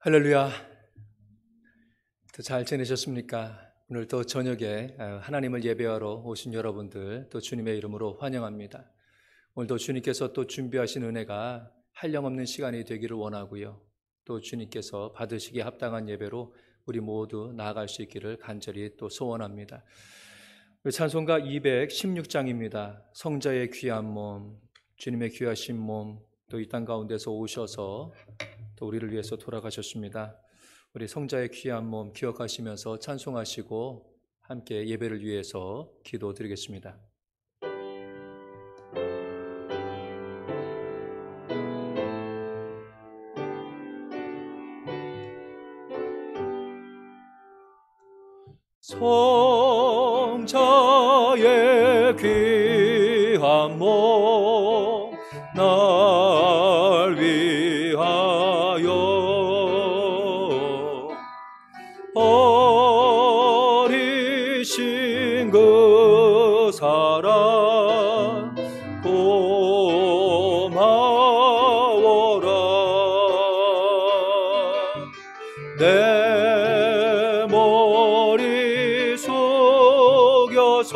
할렐루야. 잘 지내셨습니까? 오늘 또 저녁에 하나님을 예배하러 오신 여러분들 또 주님의 이름으로 환영합니다. 오늘도 주님께서 또 준비하신 은혜가 한량없는 시간이 되기를 원하고요. 또 주님께서 받으시기에 합당한 예배로 우리 모두 나아갈 수 있기를 간절히 또 소원합니다. 찬송가 216장입니다. 성자의 귀한 몸, 주님의 귀하신 몸, 또 이 땅 가운데서 오셔서 또 우리를 위해서 돌아가셨습니다. 우리 성자의 귀한 몸 기억하시면서 찬송하시고 함께 예배를 위해서 기도드리겠습니다. 성자의 귀한 몸 날 위하여 버리신 그 사랑 고마워라. 내 머리 숙여서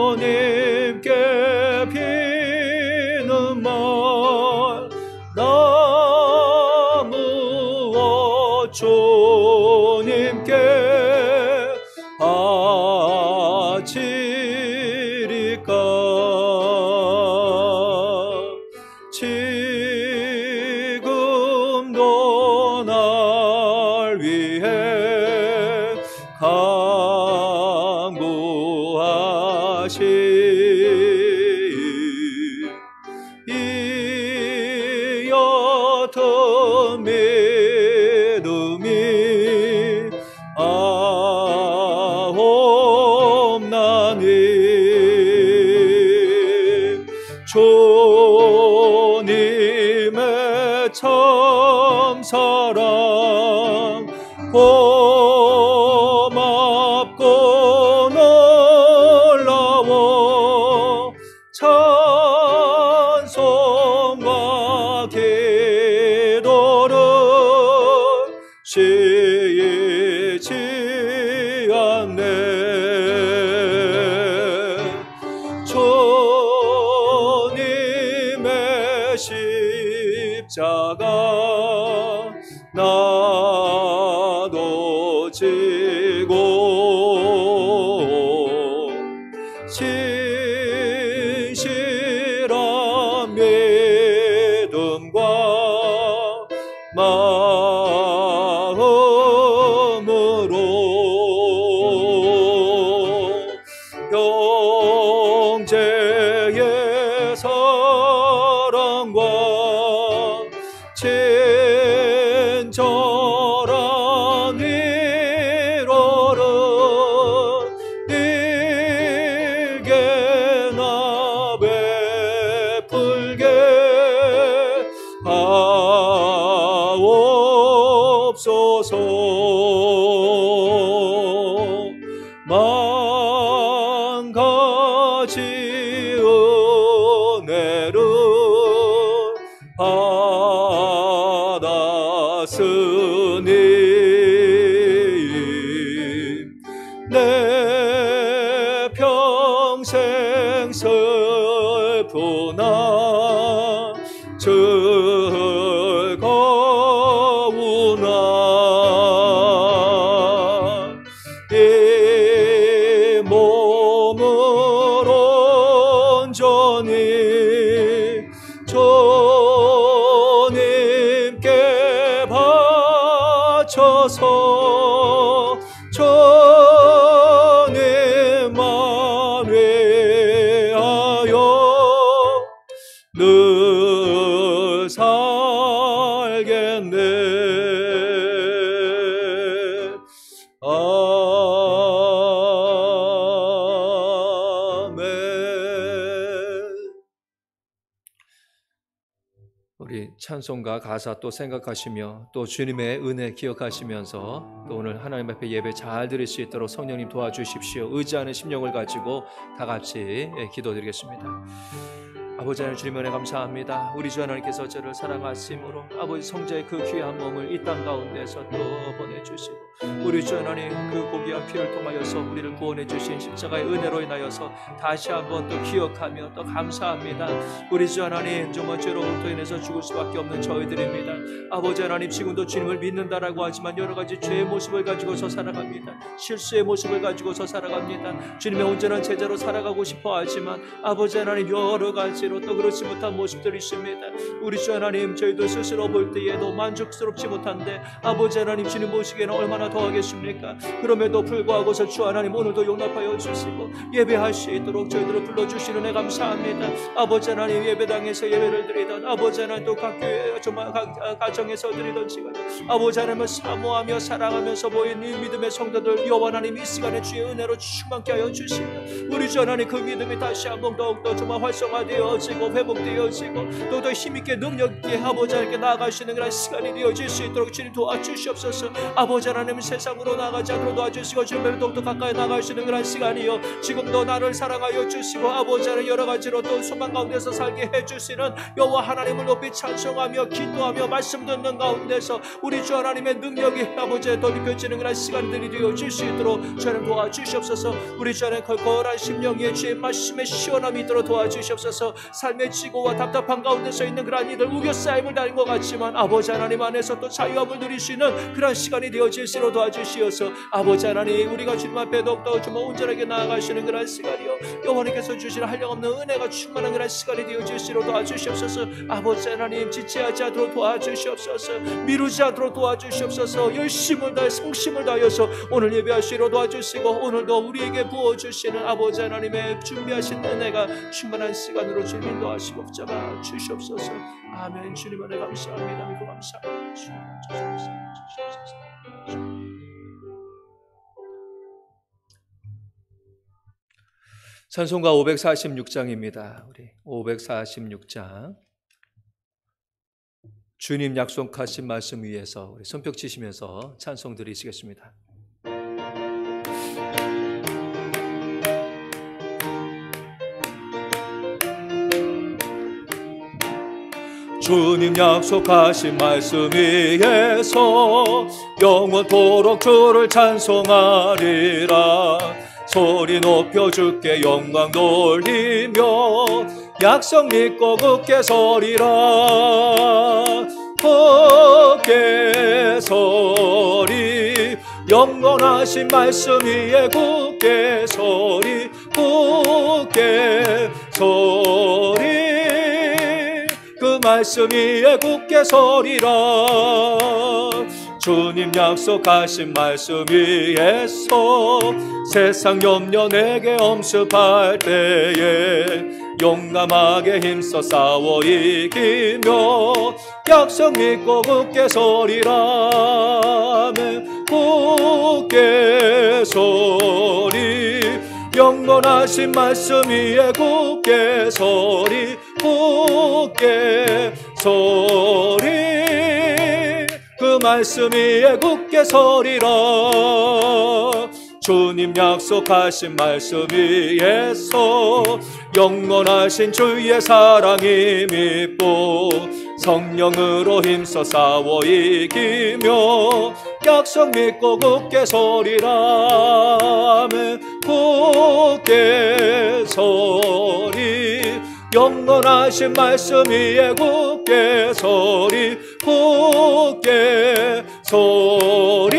주님께 비는 말 나 무엇 주님께 바치리까. 지금도 날 위해 간구하시 이 옅은 믿음이 아옵나니 주님의 참사랑 고맙고 놀라워 찬송과 기도를 쉬지 않네. 주님의 십자가 나도 지고 진실한 믿음과 마음으로 형제의 사랑과 친절한 위로를 일개나 베풀게 하옵소서. 만 가지 은혜를 받았으니 내 평생 슬프나 즐거우나 이 몸을 온전히 주님께 바쳐서 주님만 위하여 늘 살겠네. 우리 찬송가 가사 또 생각하시며 또 주님의 은혜 기억하시면서 또 오늘 하나님 앞에 예배 잘 드릴 수 있도록 성령님 도와주십시오. 의지하는 심령을 가지고 다 같이 기도드리겠습니다. 아버지 하나님 주님 은혜 감사합니다. 우리 주 하나님께서 저를 사랑하심으로 아버지 성자의 그 귀한 몸을 이 땅 가운데서 또 보내주시고 우리 주 하나님 그 고귀한 피를 통하여서 우리를 구원해 주신 십자가의 은혜로 인하여서 다시 한번 또 기억하며 또 감사합니다. 우리 주 하나님 정말 죄로부터 인해서 죽을 수밖에 없는 저희들입니다. 아버지 하나님 지금도 주님을 믿는다라고 하지만 여러 가지 죄의 모습을 가지고서 살아갑니다. 실수의 모습을 가지고서 살아갑니다. 주님의 온전한 제자로 살아가고 싶어 하지만 아버지 하나님 여러 가지로 또 그렇지 못한 모습들이 있습니다. 우리 주 하나님 저희도 스스로 볼 때에도 만족스럽지 못한데 아버지 하나님 주님 보시기에는 얼마나 더하겠습니까? 그럼에도 불구하고서 주 하나님 오늘도 용납하여 주시고 예배할 수 있도록 저희들을 불러주시는 애 감사합니다. 아버지 하나님 예배당에서 예배를 드리던 아버지 하나님 또 각 교회 정말 각 가정에서 드리던 시간 아버지 하나님을 사모하며 사랑하면서 모인 이 믿음의 성도들 여호와 하나님 이 시간에 주의 은혜로 충만케 하여 주시고 우리 주 하나님 그 믿음이 다시 한번 더욱더 정말 활성화되어지고 회복되어지고 또 더 힘있게 능력있게 아버지 하나님께 나아가시는 그런 시간이 되어질 수 있도록 주님 도와주시옵소서. 아버지 하나님 세상으로 나가지 않도록 도와주시고 주님을 더욱더 가까이 나가시는 그런 시간이요 지금도 나를 사랑하여 주시고 아버지 하나님 여러 가지로 또 소망 가운데서 살게 해주시는 여호와 하나님을 높이 찬송하며 기도하며 말씀 듣는 가운데서 우리 주 하나님의 능력이 아버지에 더 입혀지는 그런 시간들이 되어질 수 있도록 주님 도와주시옵소서. 우리 주 하나님 걸걸한 심령 위에 주의 말씀의 시원함이 있도록 도와주시옵소서. 삶의 지고와 답답한 가운데서 있는 그런 이들 우겨싸임을 당한 것 같지만 아버지 하나님 안에서 또 자유함을 누릴 수 있는 그런 시간이 되어질수록 도와주시어서 아버지 하나님 우리가 주님 앞에 더욱더 좀 온전하게 나아가시는 그런 시간이요 여호와께서 주시는 한량없는 은혜가 충만한 그런 시간이 되어질수록 도와주시옵소서. 아버지 하나님 지체하지 않도록 도와주시옵소서. 미루지 않도록 도와주시옵소서. 열심을 다해 성심을 다하여서 오늘 예배하시러 도와주시고 오늘도 우리에게 부어주시는 아버지 하나님의 준비하신 은혜가 충만한 시간으로 주님 인도하시고 붙잡아 주시옵소서. 아멘. 주님 은혜 감사합니다. 믿고 감사합니다. 주님 주시옵소서. 찬송가 546장입니다. 우리 546장 주님 약속하신 말씀 위에서 우리 손뼉 치시면서 찬송 드리시겠습니다. 주님 약속하신 말씀 위에서 영원토록 주를 찬송하리라. 소리 높여 주께 영광 돌리며 약속 믿고 굳게 서리라. 굳게 서리 영원하신 말씀 위에 굳게 서리 굳게 서리 그 말씀 위에 굳게 서리라. 주님 약속하신 말씀 위에서 세상 염려 내게 엄습할 때에 용감하게 힘써 싸워 이기며 약속 믿고 굳게 서리라. 굳게 서리 영원하신 말씀 위에 굳게 서리 굳게 서리 그 말씀 위에 굳게 서리라. 주님 약속하신 말씀 위에서 영원하신 주의 사랑이 믿고 성령으로 힘써 싸워 이기며 약속 믿고 굳게 서리라. 굳게 서리 영원하신 말씀 위에 굳게 서리 굳게 서리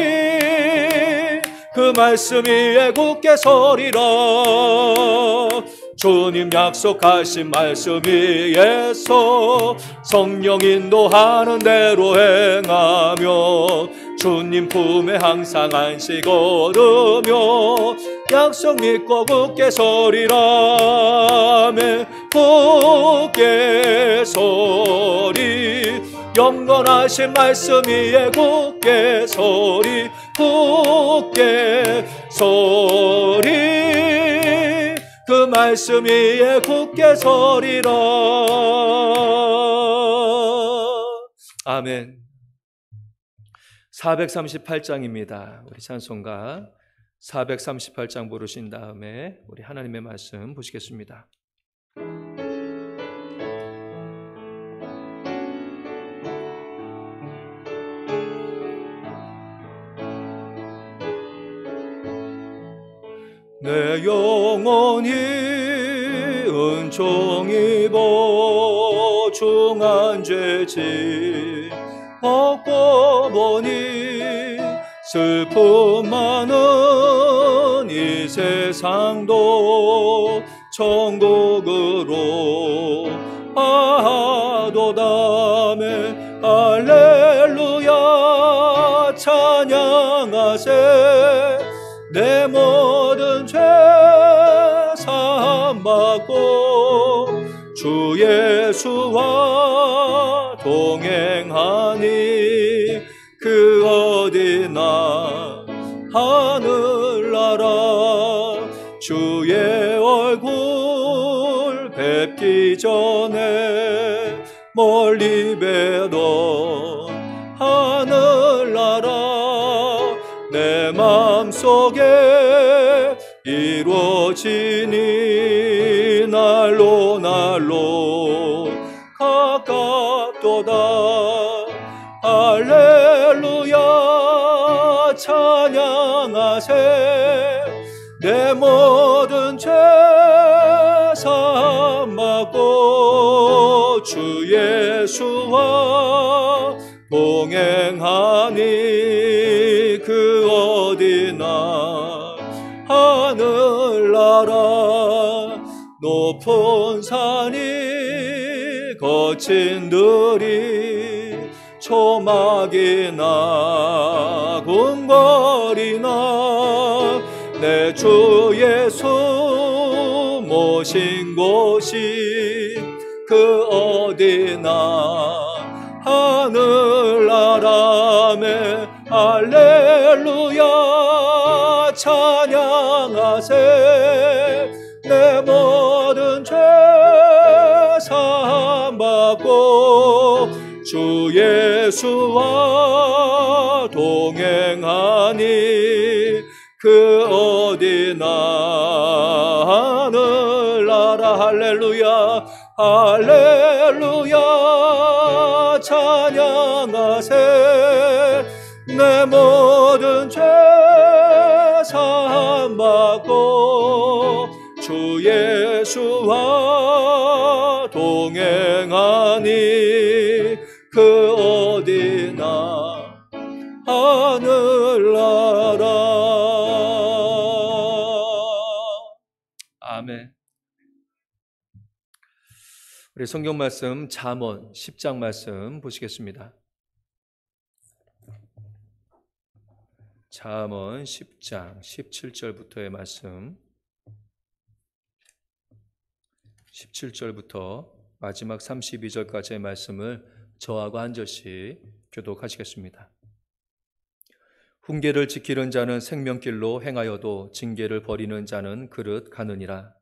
그 말씀 위에 굳게 서리라. 주님 약속하신 말씀 위에서 성령 인도하는 대로 행하며 주님 품에 항상 안식 얻으며 약속 믿고 굳게 서리라. 굳게 서리 영원하신 말씀 위에 굳게 서리 굳게 서리 그 말씀 위에 굳게 서리라. 아멘. 438장입니다. 우리 찬송가 438장 부르신 다음에 우리 하나님의 말씀 보시겠습니다. 내 영혼이 은총 입어 중한 죄짐 벗고 보니 슬픔 많은 이 세상도 천국으로 하도다메 할렐루야 찬양하세 내 모든 죄 사함받고 주 예수와 동행하니 그 어디나 하늘나라 주의 얼굴 뵙기 전에 멀리 뵈던 하늘나라 내 맘속에 이루어지니 날로 날로 가깝도다 할렐루야 찬양하세 내 모든 죄 사함받고 주 예수와 동행하니 그 어디나 하늘나라 높은 산이 거친 들이 초막이나 궁궐이나 내 주 예수 모신 곳이 그 어디나 하늘나라에 할렐루야 찬양하세 내 모든 죄 사함받고 주 예수와 동행하니 그 어디나 하늘나라 할렐루야 할렐루야 찬양하세 내 모든 죄 사함받고 주 예수와 동행하니 그 어디나 하늘나라 아멘. 우리 성경 말씀 잠언 10장 말씀 보시겠습니다. 잠언 10장 17절부터의 말씀 17절부터 마지막 32절까지의 말씀을 저하고 한 절씩 교독하시겠습니다. 훈계를 지키는 자는 생명길로 행하여도 징계를 버리는 자는 그릇 가느니라.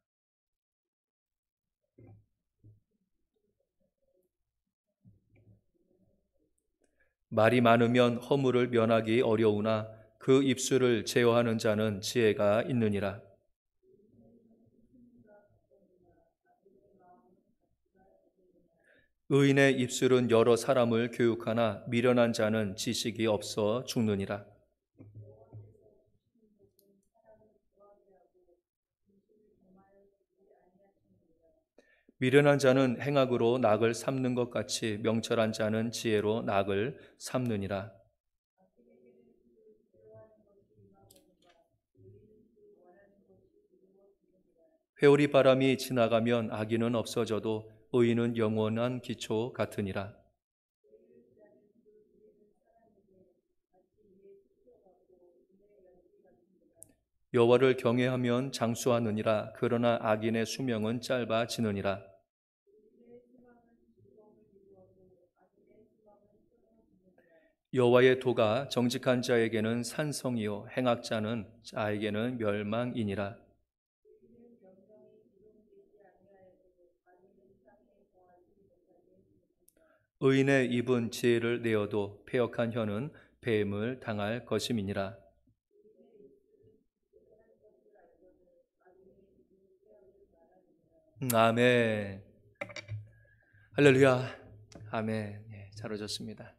말이 많으면 허물을 면하기 어려우나 그 입술을 제어하는 자는 지혜가 있느니라. 의인의 입술은 여러 사람을 교육하나 미련한 자는 지식이 없어 죽느니라. 미련한 자는 행악으로 낙을 삼는 것 같이 명철한 자는 지혜로 낙을 삼느니라. 회오리 바람이 지나가면 악인은 없어져도 의인은 영원한 기초 같으니라. 여호와를 경외하면 장수하느니라. 그러나 악인의 수명은 짧아지느니라. 여호와의 도가 정직한 자에게는 산성이요 행악자는 자에게는 멸망이니라. 의인의 입은 지혜를 내어도 패역한 혀는 배임을 당할 것임이니라. 아멘. 할렐루야. 아멘. 예, 잘 오셨습니다.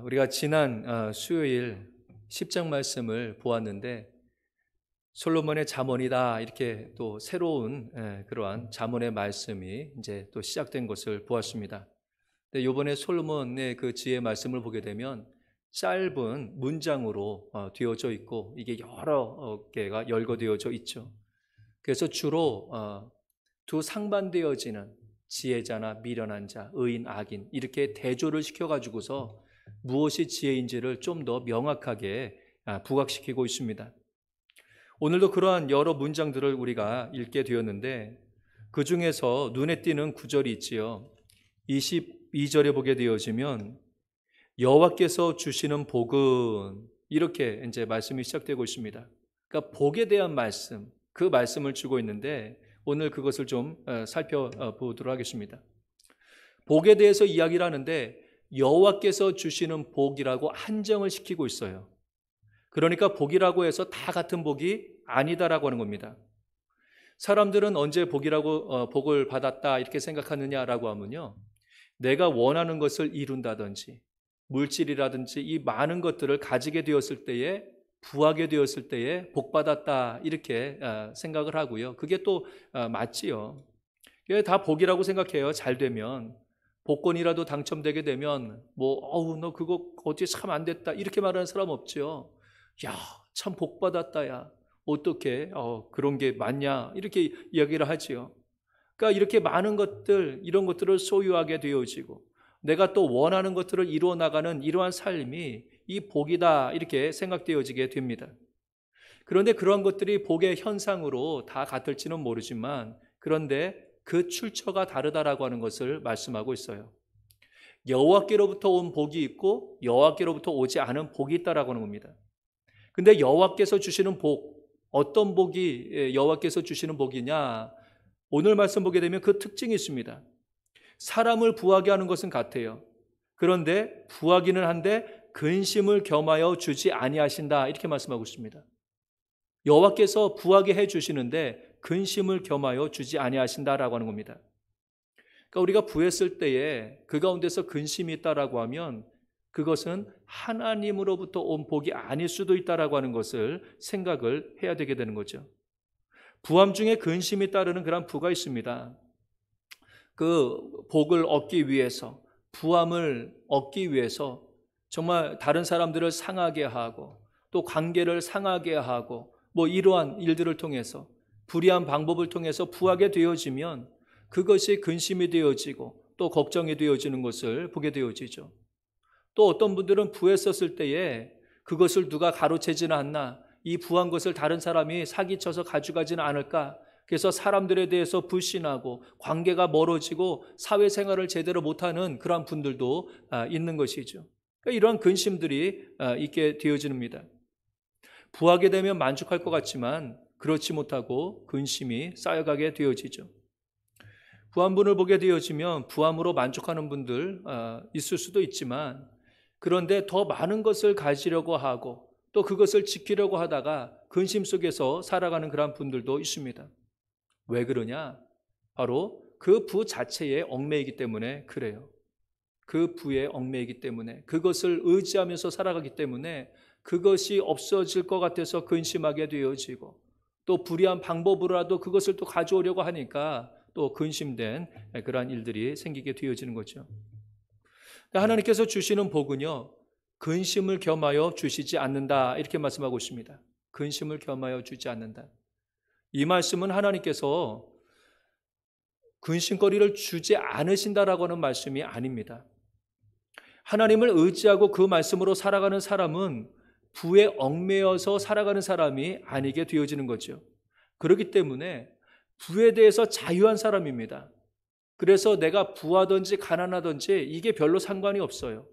우리가 지난 수요일 10장 말씀을 보았는데 솔로몬의 잠언이다 이렇게 또 새로운 그러한 잠언의 말씀이 이제 또 시작된 것을 보았습니다. 근데 이번에 솔로몬의 그 지혜 말씀을 보게 되면 짧은 문장으로 되어져 있고 이게 여러 개가 열거되어져 있죠. 그래서 주로 두 상반되어지는 지혜자나 미련한 자, 의인, 악인 이렇게 대조를 시켜가지고서 무엇이 지혜인지를 좀 더 명확하게 부각시키고 있습니다. 오늘도 그러한 여러 문장들을 우리가 읽게 되었는데 그 중에서 눈에 띄는 구절이 있지요. 22절에 보게 되어지면 여호와께서 주시는 복은 이렇게 이제 말씀이 시작되고 있습니다. 그러니까 복에 대한 말씀, 그 말씀을 주고 있는데 오늘 그것을 좀 살펴보도록 하겠습니다. 복에 대해서 이야기를 하는데 여호와께서 주시는 복이라고 한정을 시키고 있어요. 그러니까 복이라고 해서 다 같은 복이 아니다라고 하는 겁니다. 사람들은 언제 복을 받았다 이렇게 생각하느냐라고 하면요, 내가 원하는 것을 이룬다든지 물질이라든지 이 많은 것들을 가지게 되었을 때에, 부하게 되었을 때에 복받았다 이렇게 생각을 하고요. 그게 또 맞지요. 이게 다 복이라고 생각해요. 잘 되면 복권이라도 당첨되게 되면 너 그거 어떻게 참 안 됐다 이렇게 말하는 사람 없죠. 야, 참 복받았다 야, 어떻게 그런 게 맞냐 이렇게 이야기를 하지요. 그러니까 이렇게 많은 것들, 이런 것들을 소유하게 되어지고 내가 또 원하는 것들을 이루어 나가는 이러한 삶이 이 복이다 이렇게 생각되어지게 됩니다. 그런데 그러한 것들이 복의 현상으로 다 같을지는 모르지만 그런데 그 출처가 다르다라고 하는 것을 말씀하고 있어요. 여호와께로부터 온 복이 있고 여호와께로부터 오지 않은 복이 있다라고 하는 겁니다. 근데 여호와께서 주시는 복, 어떤 복이 여호와께서 주시는 복이냐? 오늘 말씀 보게 되면 그 특징이 있습니다. 사람을 부하게 하는 것은 같아요. 그런데 부하기는 한데 근심을 겸하여 주지 아니하신다 이렇게 말씀하고 있습니다. 여호와께서 부하게 해 주시는데 근심을 겸하여 주지 아니하신다라고 하는 겁니다. 그러니까 우리가 부했을 때에 그 가운데서 근심이 있다라고 하면 그것은 하나님으로부터 온 복이 아닐 수도 있다라고 하는 것을 생각을 해야 되게 되는 거죠. 부함 중에 근심이 따르는 그런 부가 있습니다. 그 복을 얻기 위해서, 부함을 얻기 위해서 정말 다른 사람들을 상하게 하고 또 관계를 상하게 하고 이러한 일들을 통해서 불의한 방법을 통해서 부하게 되어지면 그것이 근심이 되어지고 또 걱정이 되어지는 것을 보게 되어지죠. 또 어떤 분들은 부했었을 때에 그것을 누가 가로채지는 않나, 이 부한 것을 다른 사람이 사기쳐서 가져가지는 않을까, 그래서 사람들에 대해서 불신하고 관계가 멀어지고 사회생활을 제대로 못하는 그런 분들도 있는 것이죠. 그러니까 이러한 근심들이 있게 되어집니다. 부하게 되면 만족할 것 같지만 그렇지 못하고 근심이 쌓여가게 되어지죠. 부함분을 보게 되어지면 부함으로 만족하는 분들 있을 수도 있지만 그런데 더 많은 것을 가지려고 하고 또 그것을 지키려고 하다가 근심 속에서 살아가는 그런 분들도 있습니다. 왜 그러냐? 바로 그 부 자체에 얽매이기 때문에 그래요. 그 부에 얽매이기 때문에, 그것을 의지하면서 살아가기 때문에 그것이 없어질 것 같아서 근심하게 되어지고 또 불의한 방법으로라도 그것을 또 가져오려고 하니까 또 근심된 그러한 일들이 생기게 되어지는 거죠. 하나님께서 주시는 복은요, 근심을 겸하여 주시지 않는다 이렇게 말씀하고 있습니다. 근심을 겸하여 주지 않는다. 이 말씀은 하나님께서 근심거리를 주지 않으신다라고 하는 말씀이 아닙니다. 하나님을 의지하고 그 말씀으로 살아가는 사람은 부에 얽매여서 살아가는 사람이 아니게 되어지는 거죠. 그렇기 때문에 부에 대해서 자유한 사람입니다. 그래서 내가 부하든지 가난하든지 이게 별로 상관이 없어요.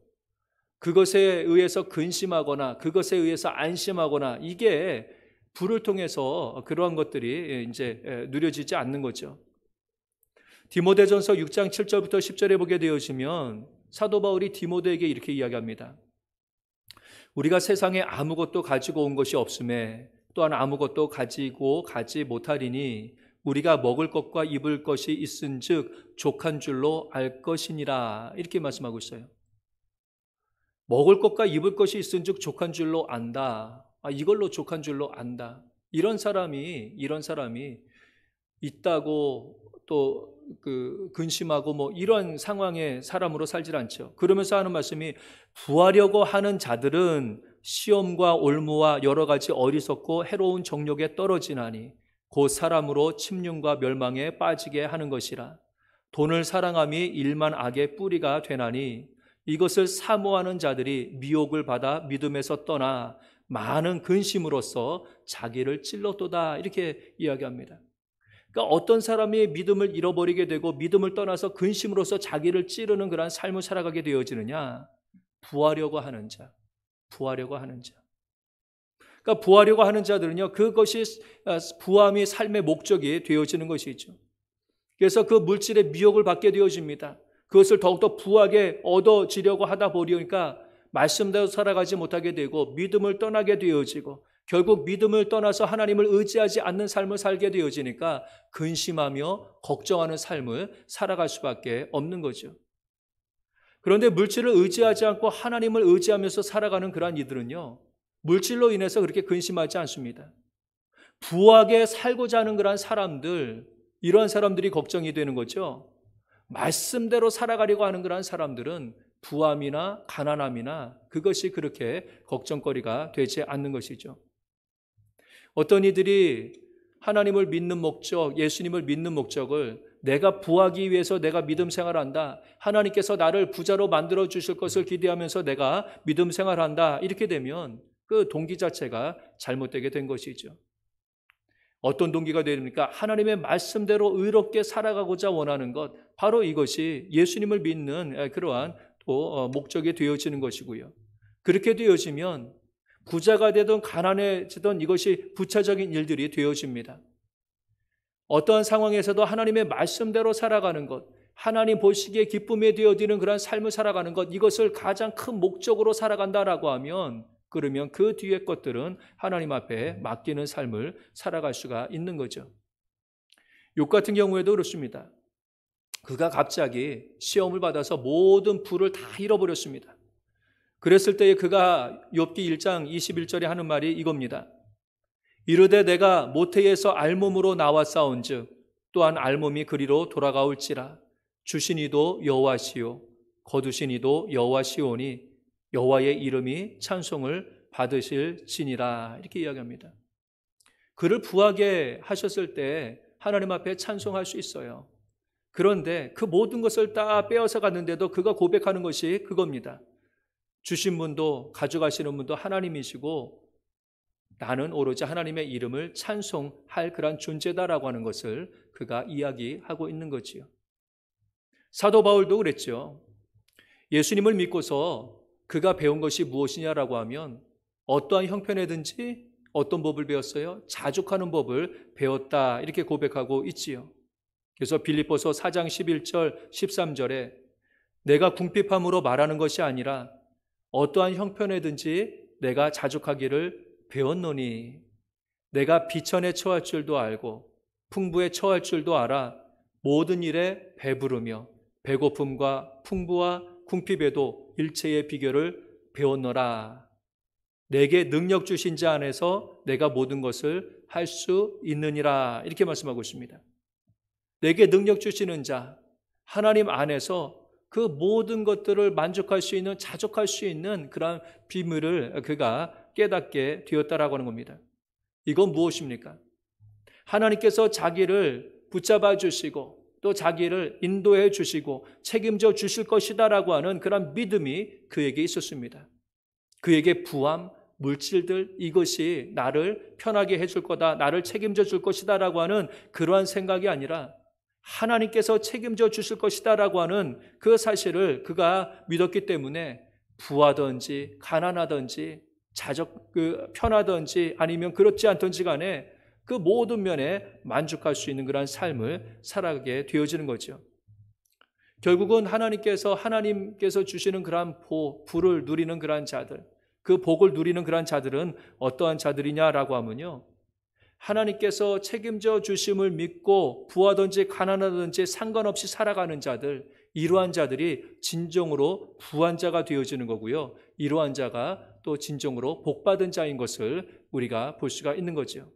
그것에 의해서 근심하거나 그것에 의해서 안심하거나 이게 부를 통해서 그러한 것들이 이제 누려지지 않는 거죠. 디모데전서 6장 7절부터 10절에 보게 되어지면 사도 바울이 디모데에게 이렇게 이야기합니다. 우리가 세상에 아무것도 가지고 온 것이 없음에 또한 아무것도 가지고 가지 못하리니 우리가 먹을 것과 입을 것이 있은즉 족한 줄로 알 것이니라 이렇게 말씀하고 있어요. 먹을 것과 입을 것이 있은즉 족한 줄로 안다. 이걸로 족한 줄로 안다. 이런 사람이 있다고 또 근심하고 뭐 이런 상황의 사람으로 살질 않죠. 그러면서 하는 말씀이 부하려고 하는 자들은 시험과 올무와 여러 가지 어리석고 해로운 정욕에 떨어지나니 곧 사람으로 침륜과 멸망에 빠지게 하는 것이라. 돈을 사랑함이 일만 악의 뿌리가 되나니 이것을 사모하는 자들이 미혹을 받아 믿음에서 떠나 많은 근심으로써 자기를 찔렀도다, 이렇게 이야기합니다. 그러니까 어떤 사람이 믿음을 잃어버리게 되고 믿음을 떠나서 근심으로써 자기를 찌르는 그런 삶을 살아가게 되어지느냐? 부하려고 하는 자. 그러니까 부하려고 하는 자들은요, 그것이 부함이 삶의 목적이 되어지는 것이죠. 그래서 그 물질의 미혹을 받게 되어집니다. 그것을 더욱더 부하게 얻어지려고 하다 보니까 말씀대로 살아가지 못하게 되고 믿음을 떠나게 되어지고 결국 믿음을 떠나서 하나님을 의지하지 않는 삶을 살게 되어지니까 근심하며 걱정하는 삶을 살아갈 수밖에 없는 거죠. 그런데 물질을 의지하지 않고 하나님을 의지하면서 살아가는 그러한 이들은요, 물질로 인해서 그렇게 근심하지 않습니다. 부하게 살고자 하는 그러한 사람들, 이러한 사람들이 걱정이 되는 거죠. 말씀대로 살아가려고 하는 그러한 사람들은 부함이나 가난함이나 그것이 그렇게 걱정거리가 되지 않는 것이죠. 어떤 이들이 하나님을 믿는 목적, 예수님을 믿는 목적을 내가 부하기 위해서 내가 믿음 생활한다, 하나님께서 나를 부자로 만들어 주실 것을 기대하면서 내가 믿음 생활한다, 이렇게 되면 그 동기 자체가 잘못되게 된 것이죠. 어떤 동기가 됩니까? 하나님의 말씀대로 의롭게 살아가고자 원하는 것, 바로 이것이 예수님을 믿는 그러한 또 목적이 되어지는 것이고요. 그렇게 되어지면 부자가 되든 가난해지든 이것이 부차적인 일들이 되어집니다. 어떠한 상황에서도 하나님의 말씀대로 살아가는 것, 하나님 보시기에 기쁨에 되어지는 그런 삶을 살아가는 것, 이것을 가장 큰 목적으로 살아간다라고 하면, 그러면 그 뒤의 것들은 하나님 앞에 맡기는 삶을 살아갈 수가 있는 거죠. 욥 같은 경우에도 그렇습니다. 그가 갑자기 시험을 받아서 모든 부를 다 잃어버렸습니다. 그랬을 때에 그가 욥기 1장 21절에 하는 말이 이겁니다. 이르되 내가 모태에서 알몸으로 나왔사온즉 또한 알몸이 그리로 돌아가올지라. 주신 이도 여호와시요 거두신 이도 여호와시오니 여호와의 이름이 찬송을 받으실지니라, 이렇게 이야기합니다. 그를 부하게 하셨을 때 하나님 앞에 찬송할 수 있어요. 그런데 그 모든 것을 다 빼앗아 갔는데도 그가 고백하는 것이 그겁니다. 주신 분도 가져가시는 분도 하나님이시고 나는 오로지 하나님의 이름을 찬송할 그런 존재다라고 하는 것을 그가 이야기하고 있는 거지요. 사도 바울도 그랬죠. 예수님을 믿고서 그가 배운 것이 무엇이냐라고 하면 어떠한 형편에든지 어떤 법을 배웠어요? 자족하는 법을 배웠다, 이렇게 고백하고 있지요. 그래서 빌립보서 4장 11절 13절에 내가 궁핍함으로 말하는 것이 아니라 어떠한 형편에든지 내가 자족하기를 배웠노니 내가 비천에 처할 줄도 알고 풍부에 처할 줄도 알아 모든 일에 배부르며 배고픔과 풍부와 궁핍에도 일체의 비결을 배웠노라. 내게 능력 주신 자 안에서 내가 모든 것을 할 수 있느니라, 이렇게 말씀하고 있습니다. 내게 능력 주시는 자, 하나님 안에서 그 모든 것들을 만족할 수 있는, 자족할 수 있는 그런 비밀을 그가 깨닫게 되었다라고 하는 겁니다. 이건 무엇입니까? 하나님께서 자기를 붙잡아 주시고 또 자기를 인도해 주시고 책임져 주실 것이다라고 하는 그런 믿음이 그에게 있었습니다. 그에게 부함, 물질들, 이것이 나를 편하게 해줄 거다, 나를 책임져 줄 것이다라고 하는 그러한 생각이 아니라 하나님께서 책임져 주실 것이다라고 하는 그 사실을 그가 믿었기 때문에 부하든지 가난하든지 편하든지 아니면 그렇지 않든지 간에 그 모든 면에 만족할 수 있는 그런 삶을 살아가게 되어지는 거죠. 결국은 하나님께서 주시는 그러한 부를 누리는 그러한 자들, 그 복을 누리는 그러한 자들은 어떠한 자들이냐라고 하면요, 하나님께서 책임져 주심을 믿고 부하든지 가난하든지 상관없이 살아가는 자들, 이러한 자들이 진정으로 부한 자가 되어지는 거고요, 이러한 자가 또 진정으로 복받은 자인 것을 우리가 볼 수가 있는 거죠.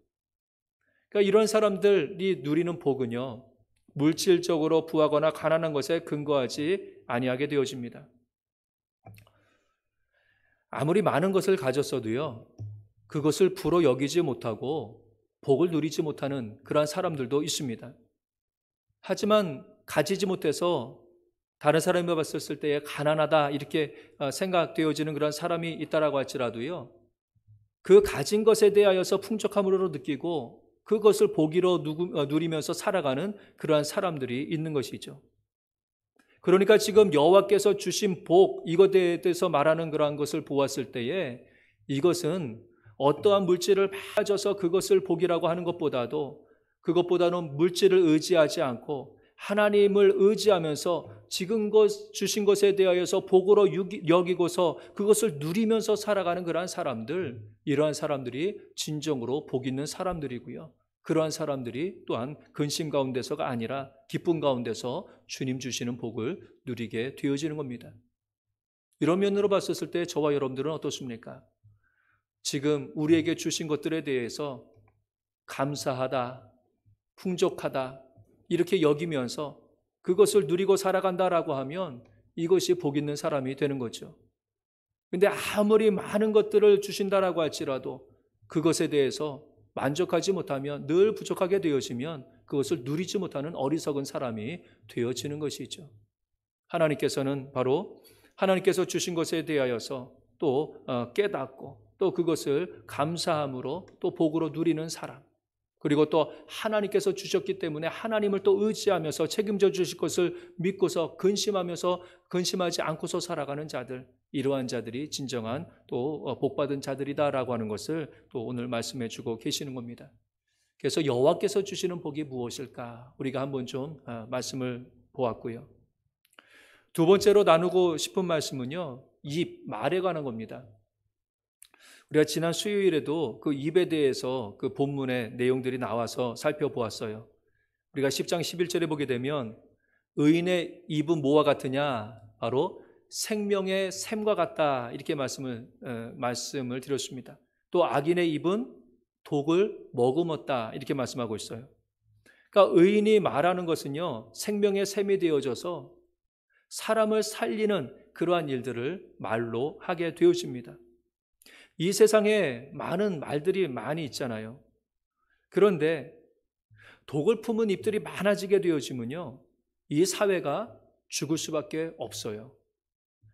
그러니까 이런 사람들이 누리는 복은요, 물질적으로 부하거나 가난한 것에 근거하지 아니하게 되어집니다. 아무리 많은 것을 가졌어도요, 그것을 불어 여기지 못하고 복을 누리지 못하는 그러한 사람들도 있습니다. 하지만 가지지 못해서 다른 사람이 봤을 때에 가난하다 이렇게 생각되어지는 그런 사람이 있다라고 할지라도요, 그 가진 것에 대하여서 풍족함으로 느끼고 그것을 복으로 누리면서 살아가는 그러한 사람들이 있는 것이죠. 그러니까 지금 여호와께서 주신 복, 이것에 대해서 말하는 그러한 것을 보았을 때에 이것은 어떠한 물질을 가져서 그것을 복이라고 하는 그것보다는 물질을 의지하지 않고 하나님을 의지하면서 지금 주신 것에 대하여서 복으로 여기고서 그것을 누리면서 살아가는 그러한 사람들, 이러한 사람들이 진정으로 복 있는 사람들이고요. 그러한 사람들이 또한 근심 가운데서가 아니라 기쁨 가운데서 주님 주시는 복을 누리게 되어지는 겁니다. 이런 면으로 봤었을 때 저와 여러분들은 어떻습니까? 지금 우리에게 주신 것들에 대해서 감사하다, 풍족하다 이렇게 여기면서 그것을 누리고 살아간다라고 하면 이것이 복 있는 사람이 되는 거죠. 근데 아무리 많은 것들을 주신다라고 할지라도 그것에 대해서 만족하지 못하면 늘 부족하게 되어지면 그것을 누리지 못하는 어리석은 사람이 되어지는 것이죠. 하나님께서는 바로 하나님께서 주신 것에 대하여서 또 깨닫고 또 그것을 감사함으로 또 복으로 누리는 사람, 그리고 또 하나님께서 주셨기 때문에 하나님을 또 의지하면서 책임져 주실 것을 믿고서 근심하지 않고서 살아가는 자들, 이러한 자들이 진정한 또 복받은 자들이다라고 하는 것을 또 오늘 말씀해 주고 계시는 겁니다. 그래서 여호와께서 주시는 복이 무엇일까? 우리가 한번 좀 말씀을 보았고요. 두 번째로 나누고 싶은 말씀은요, 입, 말에 관한 겁니다. 우리가 지난 수요일에도 그 입에 대해서 그 본문의 내용들이 나와서 살펴보았어요. 우리가 10장 11절에 보게 되면 의인의 입은 뭐와 같으냐? 바로 생명의 샘과 같다 이렇게 말씀을 드렸습니다. 또 악인의 입은 독을 머금었다 이렇게 말씀하고 있어요. 그러니까 의인이 말하는 것은요, 생명의 샘이 되어져서 사람을 살리는 그러한 일들을 말로 하게 되어집니다. 이 세상에 많은 말들이 많이 있잖아요. 그런데 독을 품은 입들이 많아지게 되어지면요, 이 사회가 죽을 수밖에 없어요.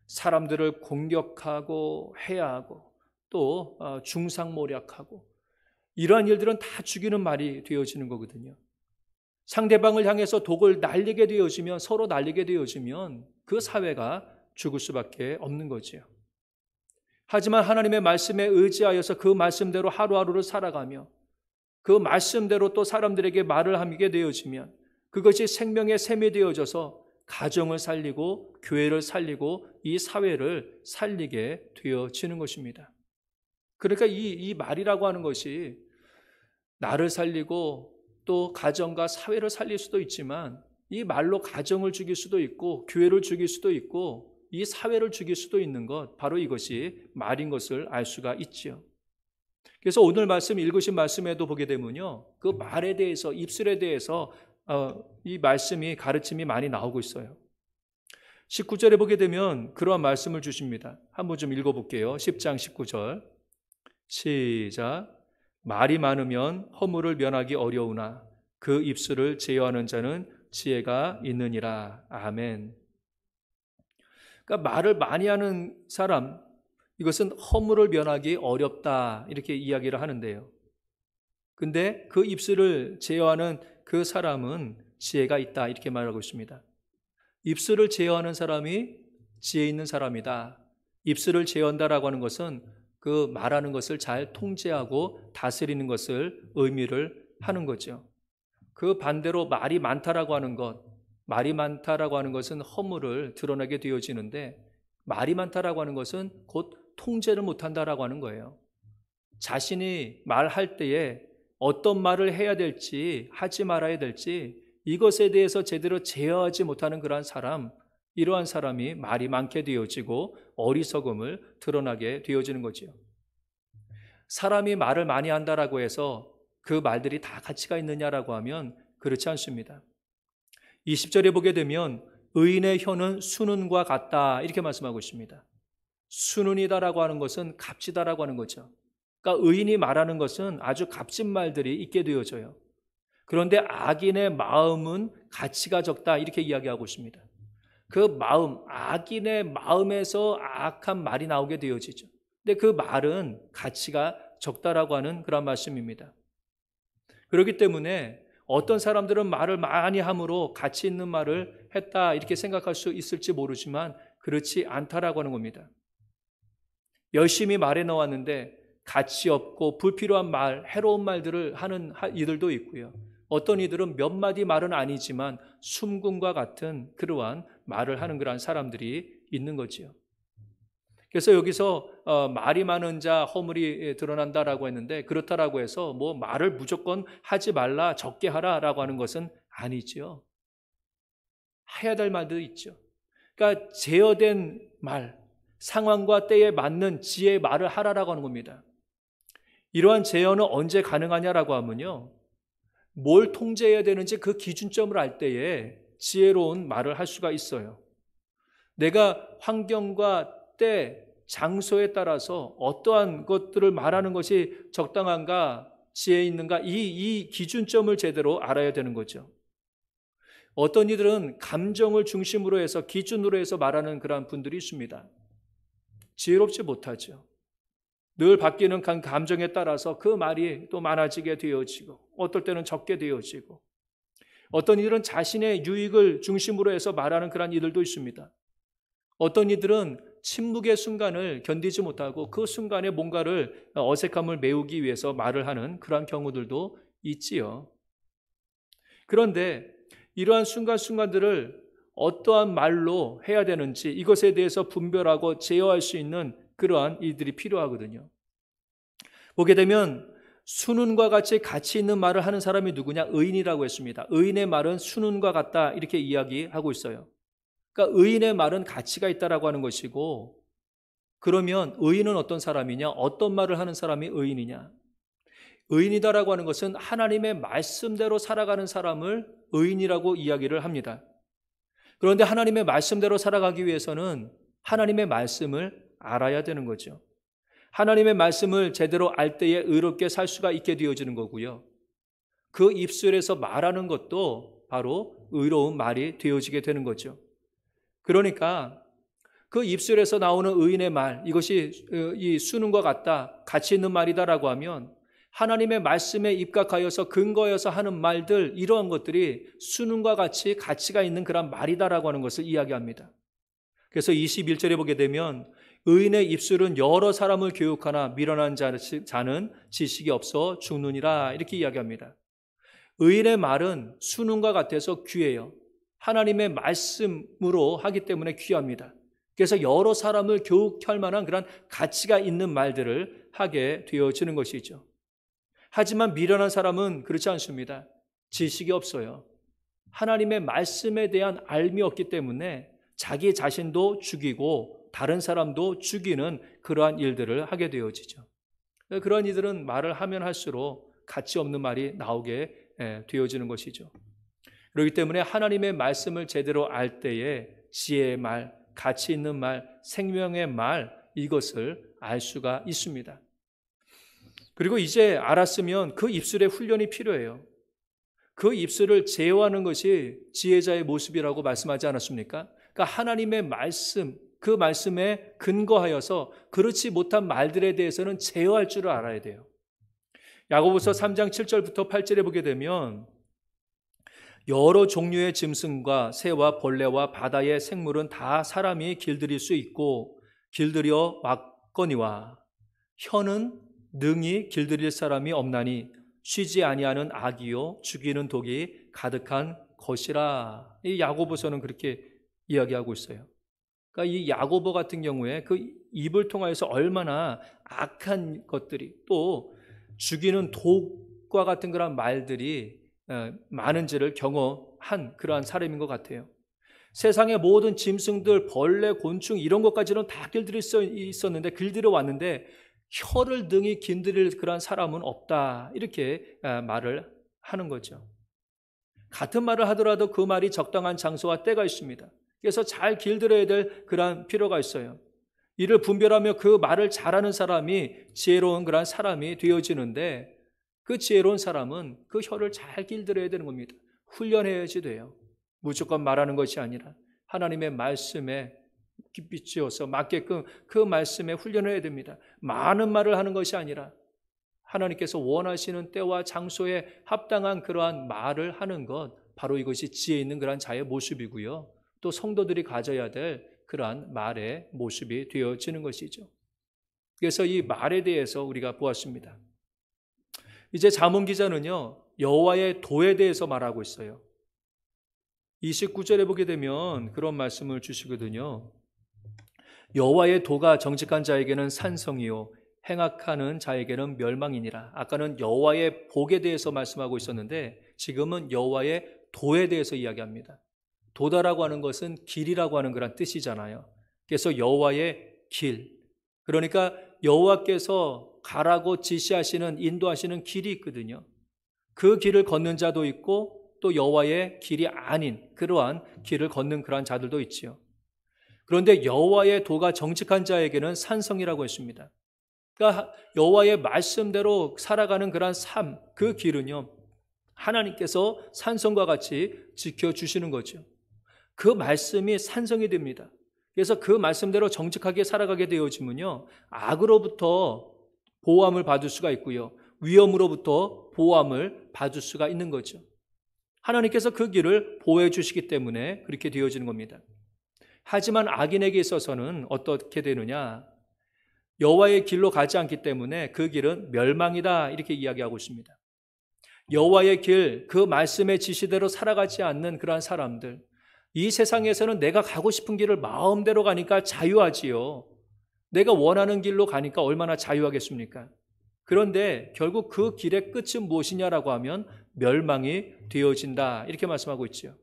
사람들을 공격하고 해야하고 또 중상모략하고 이러한 일들은 다 죽이는 말이 되어지는 거거든요. 상대방을 향해서 독을 날리게 되어지면, 서로 날리게 되어지면 그 사회가 죽을 수밖에 없는 거죠. 하지만 하나님의 말씀에 의지하여서 그 말씀대로 하루하루를 살아가며 그 말씀대로 또 사람들에게 말을 하게 되어지면 그것이 생명의 샘이 되어져서 가정을 살리고 교회를 살리고 이 사회를 살리게 되어지는 것입니다. 그러니까 이 말이라고 하는 것이 나를 살리고 또 가정과 사회를 살릴 수도 있지만 이 말로 가정을 죽일 수도 있고 교회를 죽일 수도 있고 이 사회를 죽일 수도 있는 것, 바로 이것이 말인 것을 알 수가 있지요. 그래서 오늘 말씀 읽으신 말씀에도 보게 되면요, 그 말에 대해서, 입술에 대해서 이 말씀이, 가르침이 많이 나오고 있어요. 19절에 보게 되면 그러한 말씀을 주십니다. 한번 좀 읽어볼게요. 10장 19절 시작. 말이 많으면 허물을 면하기 어려우나 그 입술을 제어하는 자는 지혜가 있느니라. 아멘. 그러니까 말을 많이 하는 사람, 이것은 허물을 면하기 어렵다 이렇게 이야기를 하는데요. 근데 그 입술을 제어하는 그 사람은 지혜가 있다 이렇게 말하고 있습니다. 입술을 제어하는 사람이 지혜 있는 사람이다. 입술을 제어한다라고 하는 것은 그 말하는 것을 잘 통제하고 다스리는 것을 의미를 하는 거죠. 그 반대로 말이 많다라고 하는 것은 허물을 드러내게 되어지는데, 말이 많다라고 하는 것은 곧 통제를 못한다라고 하는 거예요. 자신이 말할 때에 어떤 말을 해야 될지 하지 말아야 될지 이것에 대해서 제대로 제어하지 못하는 그러한 사람, 이러한 사람이 말이 많게 되어지고 어리석음을 드러나게 되어지는 거지요. 사람이 말을 많이 한다라고 해서 그 말들이 다 가치가 있느냐라고 하면 그렇지 않습니다. 20절에 보게 되면 의인의 혀는 순은과 같다 이렇게 말씀하고 있습니다. 순은이다라고 하는 것은 값지다라고 하는 거죠. 그러니까 의인이 말하는 것은 아주 값진 말들이 있게 되어져요. 그런데 악인의 마음은 가치가 적다 이렇게 이야기하고 있습니다. 그 마음, 악인의 마음에서 악한 말이 나오게 되어지죠. 근데 그 말은 가치가 적다라고 하는 그런 말씀입니다. 그렇기 때문에 어떤 사람들은 말을 많이 함으로 가치 있는 말을 했다 이렇게 생각할 수 있을지 모르지만 그렇지 않다라고 하는 겁니다. 열심히 말해 놓았는데 가치 없고 불필요한 말, 해로운 말들을 하는 이들도 있고요. 어떤 이들은 몇 마디 말은 아니지만 숨금과 같은 그러한 말을 하는 그러한 사람들이 있는 거지요. 그래서 여기서 말이 많은 자 허물이 드러난다라고 했는데 그렇다라고 해서 뭐 말을 무조건 하지 말라 적게 하라라고 하는 것은 아니지요. 해야 될 말도 있죠. 그러니까 제어된 말, 상황과 때에 맞는 지혜의 말을 하라라고 하는 겁니다. 이러한 제어는 언제 가능하냐라고 하면요. 뭘 통제해야 되는지 그 기준점을 알 때에 지혜로운 말을 할 수가 있어요. 내가 환경과 때, 장소에 따라서 어떠한 것들을 말하는 것이 적당한가, 지혜 있는가 이 기준점을 제대로 알아야 되는 거죠. 어떤 이들은 감정을 중심으로 해서 기준으로 해서 말하는 그러한 분들이 있습니다. 지혜롭지 못하죠. 늘 바뀌는 감정에 따라서 그 말이 또 많아지게 되어지고 어떨 때는 적게 되어지고 어떤 이들은 자신의 유익을 중심으로 해서 말하는 그런 이들도 있습니다. 어떤 이들은 침묵의 순간을 견디지 못하고 그 순간에 뭔가를 어색함을 메우기 위해서 말을 하는 그런 경우들도 있지요. 그런데 이러한 순간순간들을 어떠한 말로 해야 되는지 이것에 대해서 분별하고 제어할 수 있는 그러한 일들이 필요하거든요. 보게 되면 순은과 같이 가치 있는 말을 하는 사람이 누구냐? 의인이라고 했습니다. 의인의 말은 순은과 같다 이렇게 이야기하고 있어요. 그러니까 의인의 말은 가치가 있다라고 하는 것이고 그러면 의인은 어떤 사람이냐? 어떤 말을 하는 사람이 의인이냐? 의인이다라고 하는 것은 하나님의 말씀대로 살아가는 사람을 의인이라고 이야기를 합니다. 그런데 하나님의 말씀대로 살아가기 위해서는 하나님의 말씀을 알아야 되는 거죠. 하나님의 말씀을 제대로 알 때에 의롭게 살 수가 있게 되어지는 거고요. 그 입술에서 말하는 것도 바로 의로운 말이 되어지게 되는 거죠. 그러니까 그 입술에서 나오는 의인의 말, 이것이 이 순은과 같다, 가치 있는 말이다라고 하면 하나님의 말씀에 입각하여서 근거해서 하는 말들, 이러한 것들이 순은과 같이 가치가 있는 그런 말이다라고 하는 것을 이야기합니다. 그래서 21절에 보게 되면 의인의 입술은 여러 사람을 교육하나 미련한 자는 지식이 없어 죽느니라 이렇게 이야기합니다. 의인의 말은 순은과 같아서 귀해요. 하나님의 말씀으로 하기 때문에 귀합니다. 그래서 여러 사람을 교육할 만한 그런 가치가 있는 말들을 하게 되어지는 것이죠. 하지만 미련한 사람은 그렇지 않습니다. 지식이 없어요. 하나님의 말씀에 대한 알미 없기 때문에 자기 자신도 죽이고 다른 사람도 죽이는 그러한 일들을 하게 되어지죠. 그러한 이들은 말을 하면 할수록 가치 없는 말이 나오게 되어지는 것이죠. 그렇기 때문에 하나님의 말씀을 제대로 알 때에 지혜의 말, 가치 있는 말, 생명의 말, 이것을 알 수가 있습니다. 그리고 이제 알았으면 그 입술에 훈련이 필요해요. 그 입술을 제어하는 것이 지혜자의 모습이라고 말씀하지 않았습니까? 그러니까 하나님의 말씀, 그 말씀에 근거하여서 그렇지 못한 말들에 대해서는 제어할 줄을 알아야 돼요. 야고보서 3장 7절부터 8절에 보게 되면 여러 종류의 짐승과 새와 벌레와 바다의 생물은 다 사람이 길들일 수 있고 길들여 왔거니와 혀는 능히 길들일 사람이 없나니 쉬지 아니하는 악이요 죽이는 독이 가득한 것이라. 이 야고보서는 그렇게 이야기하고 있어요. 그러니까 이 야고보 같은 경우에 그 입을 통하여서 얼마나 악한 것들이 또 죽이는 독과 같은 그런 말들이 많은지를 경험한 그러한 사람인 것 같아요. 세상의 모든 짐승들, 벌레, 곤충 이런 것까지는 다 길들일 수 있었는데 길들여 왔는데 혀를 등이 긴드릴 그런 사람은 없다. 이렇게 말을 하는 거죠. 같은 말을 하더라도 그 말이 적당한 장소와 때가 있습니다. 그래서 잘 길들여야 될 그런 필요가 있어요. 이를 분별하며 그 말을 잘하는 사람이 지혜로운 그런 사람이 되어지는데, 그 지혜로운 사람은 그 혀를 잘 길들여야 되는 겁니다. 훈련해야지 돼요. 무조건 말하는 것이 아니라 하나님의 말씀에 깊이 쥐어서 맞게끔 그 말씀에 훈련해야 됩니다. 많은 말을 하는 것이 아니라 하나님께서 원하시는 때와 장소에 합당한 그러한 말을 하는 것, 바로 이것이 지혜 있는 그러한 자의 모습이고요. 또 성도들이 가져야 될 그러한 말의 모습이 되어지는 것이죠. 그래서 이 말에 대해서 우리가 보았습니다. 이제 잠언 기자는요, 여호와의 도에 대해서 말하고 있어요. 29절에 보게 되면 그런 말씀을 주시거든요. 여호와의 도가 정직한 자에게는 산성이요 행악하는 자에게는 멸망이니라. 아까는 여호와의 복에 대해서 말씀하고 있었는데 지금은 여호와의 도에 대해서 이야기합니다. 도다라고 하는 것은 길이라고 하는 그런 뜻이잖아요. 그래서 여호와의 길, 그러니까 여호와께서 가라고 지시하시는, 인도하시는 길이 있거든요. 그 길을 걷는 자도 있고 또 여호와의 길이 아닌 그러한 길을 걷는 그러한 자들도 있지요. 그런데 여호와의 도가 정직한 자에게는 산성이라고 했습니다. 그러니까 여호와의 말씀대로 살아가는 그러한 삶, 그 길은요, 하나님께서 산성과 같이 지켜주시는 거죠. 그 말씀이 산성이 됩니다. 그래서 그 말씀대로 정직하게 살아가게 되어지면요, 악으로부터 보호함을 받을 수가 있고요, 위험으로부터 보호함을 받을 수가 있는 거죠. 하나님께서 그 길을 보호해 주시기 때문에 그렇게 되어지는 겁니다. 하지만 악인에게 있어서는 어떻게 되느냐? 여호와의 길로 가지 않기 때문에 그 길은 멸망이다, 이렇게 이야기하고 있습니다. 여호와의 길, 그 말씀의 지시대로 살아가지 않는 그러한 사람들, 이 세상에서는 내가 가고 싶은 길을 마음대로 가니까 자유하지요. 내가 원하는 길로 가니까 얼마나 자유하겠습니까? 그런데 결국 그 길의 끝은 무엇이냐라고 하면 멸망이 되어진다, 이렇게 말씀하고 있죠.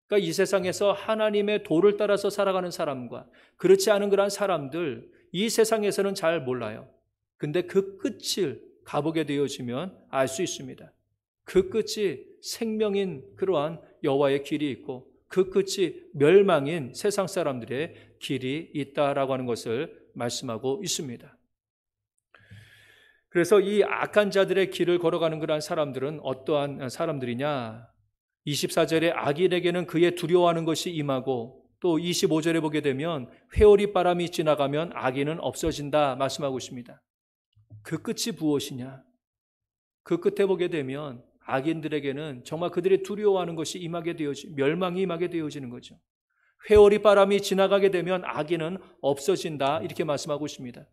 그러니까 이 세상에서 하나님의 도를 따라서 살아가는 사람과 그렇지 않은 그러한 사람들, 이 세상에서는 잘 몰라요. 근데 그 끝을 가보게 되어지면 알 수 있습니다. 그 끝이 생명인 그러한 여호와의 길이 있고 그 끝이 멸망인 세상 사람들의 길이 있다라고 하는 것을 말씀하고 있습니다. 그래서 이 악한 자들의 길을 걸어가는 그러한 사람들은 어떠한 사람들이냐? 24절에 악인에게는 그의 두려워하는 것이 임하고, 또 25절에 보게 되면 회오리 바람이 지나가면 악인은 없어진다 말씀하고 있습니다. 그 끝이 무엇이냐? 그 끝에 보게 되면 악인들에게는 정말 그들이 두려워하는 것이 멸망이 임하게 되어지는 거죠. 회오리 바람이 지나가게 되면 악인은 없어진다, 이렇게 말씀하고 있습니다.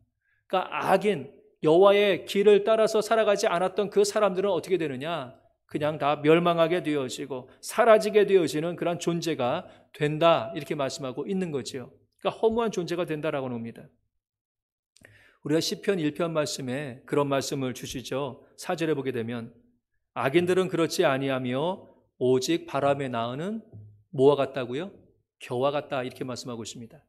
그러니까 악인, 여호와의 길을 따라서 살아가지 않았던 그 사람들은 어떻게 되느냐? 그냥 다 멸망하게 되어지고 사라지게 되어지는 그런 존재가 된다, 이렇게 말씀하고 있는 거죠. 그러니까 허무한 존재가 된다라고 합니다. 우리가 시편 1편 말씀에 그런 말씀을 주시죠. 4절에 보게 되면 악인들은 그렇지 아니하며 오직 바람에 나으는 뭐와 같다고요? 겨와 같다, 이렇게 말씀하고 있습니다.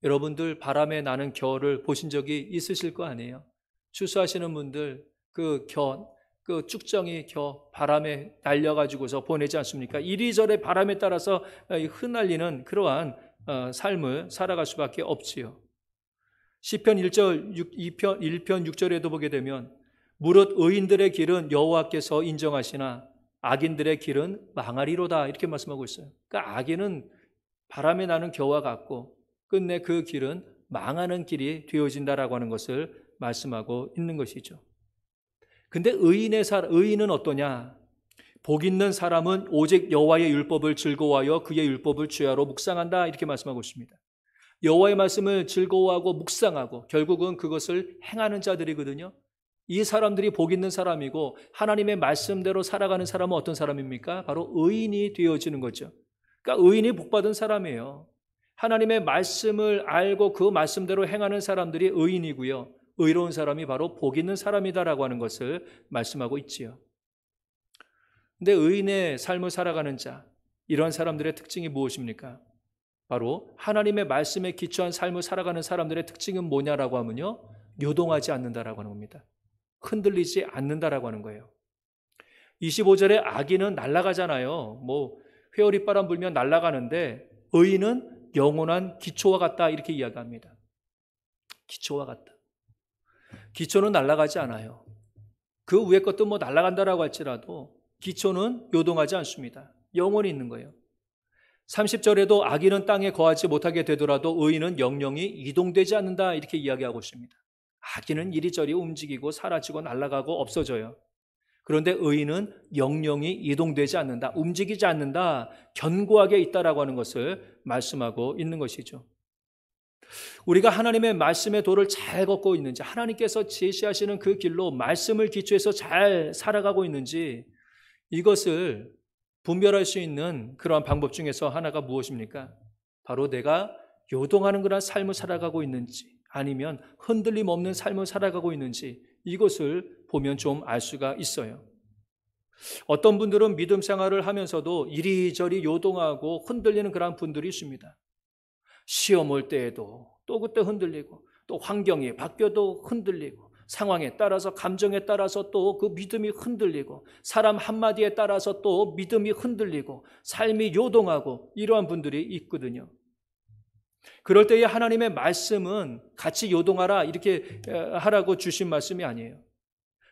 여러분들 바람에 나는 겨를 보신 적이 있으실 거 아니에요? 추수하시는 분들 그 쭉정이 바람에 날려가지고서 보내지 않습니까? 이리저리 바람에 따라서 흩날리는 그러한 삶을 살아갈 수밖에 없지요. 시편 1편 6절에도 보게 되면 무릇 의인들의 길은 여호와께서 인정하시나 악인들의 길은 망하리로다, 이렇게 말씀하고 있어요. 그러니까 악인은 바람에 나는 겨와 같고 끝내 그 길은 망하는 길이 되어진다라고 하는 것을 말씀하고 있는 것이죠. 근데 의인은 어떠냐? 복 있는 사람은 오직 여호와의 율법을 즐거워하여 그의 율법을 주야로 묵상한다, 이렇게 말씀하고 있습니다. 여호와의 말씀을 즐거워하고 묵상하고 결국은 그것을 행하는 자들이거든요. 이 사람들이 복 있는 사람이고 하나님의 말씀대로 살아가는 사람은 어떤 사람입니까? 바로 의인이 되어지는 거죠. 그러니까 의인이 복받은 사람이에요. 하나님의 말씀을 알고 그 말씀대로 행하는 사람들이 의인이고요, 의로운 사람이 바로 복 있는 사람이다라고 하는 것을 말씀하고 있지요. 근데 의인의 삶을 살아가는 자, 이런 사람들의 특징이 무엇입니까? 바로 하나님의 말씀에 기초한 삶을 살아가는 사람들의 특징은 뭐냐라고 하면요, 요동하지 않는다라고 하는 겁니다. 흔들리지 않는다라고 하는 거예요. 25절에 악인은 날아가잖아요. 뭐 회오리바람 불면 날아가는데 의인은 영원한 기초와 같다 이렇게 이야기합니다. 기초와 같다. 기초는 날아가지 않아요. 그 위에 것도 뭐 날아간다라고 할지라도 기초는 요동하지 않습니다. 영원히 있는 거예요. 30절에도 악인은 땅에 거하지 못하게 되더라도 의인은 영영이 이동되지 않는다 이렇게 이야기하고 있습니다. 악인은 이리저리 움직이고 사라지고 날아가고 없어져요. 그런데 의인은 영영이 이동되지 않는다, 움직이지 않는다, 견고하게 있다라고 하는 것을 말씀하고 있는 것이죠. 우리가 하나님의 말씀의 도를 잘 걷고 있는지, 하나님께서 제시하시는 그 길로 말씀을 기초해서 잘 살아가고 있는지, 이것을 분별할 수 있는 그러한 방법 중에서 하나가 무엇입니까? 바로 내가 요동하는 그런 삶을 살아가고 있는지, 아니면 흔들림 없는 삶을 살아가고 있는지, 이것을 보면 좀 알 수가 있어요. 어떤 분들은 믿음 생활을 하면서도 이리저리 요동하고 흔들리는 그런 분들이 있습니다. 시험 올 때에도 또 그때 흔들리고, 또 환경이 바뀌어도 흔들리고, 상황에 따라서 감정에 따라서 또 그 믿음이 흔들리고, 사람 한마디에 따라서 또 믿음이 흔들리고, 삶이 요동하고, 이러한 분들이 있거든요. 그럴 때에 하나님의 말씀은 같이 요동하라 이렇게 하라고 주신 말씀이 아니에요.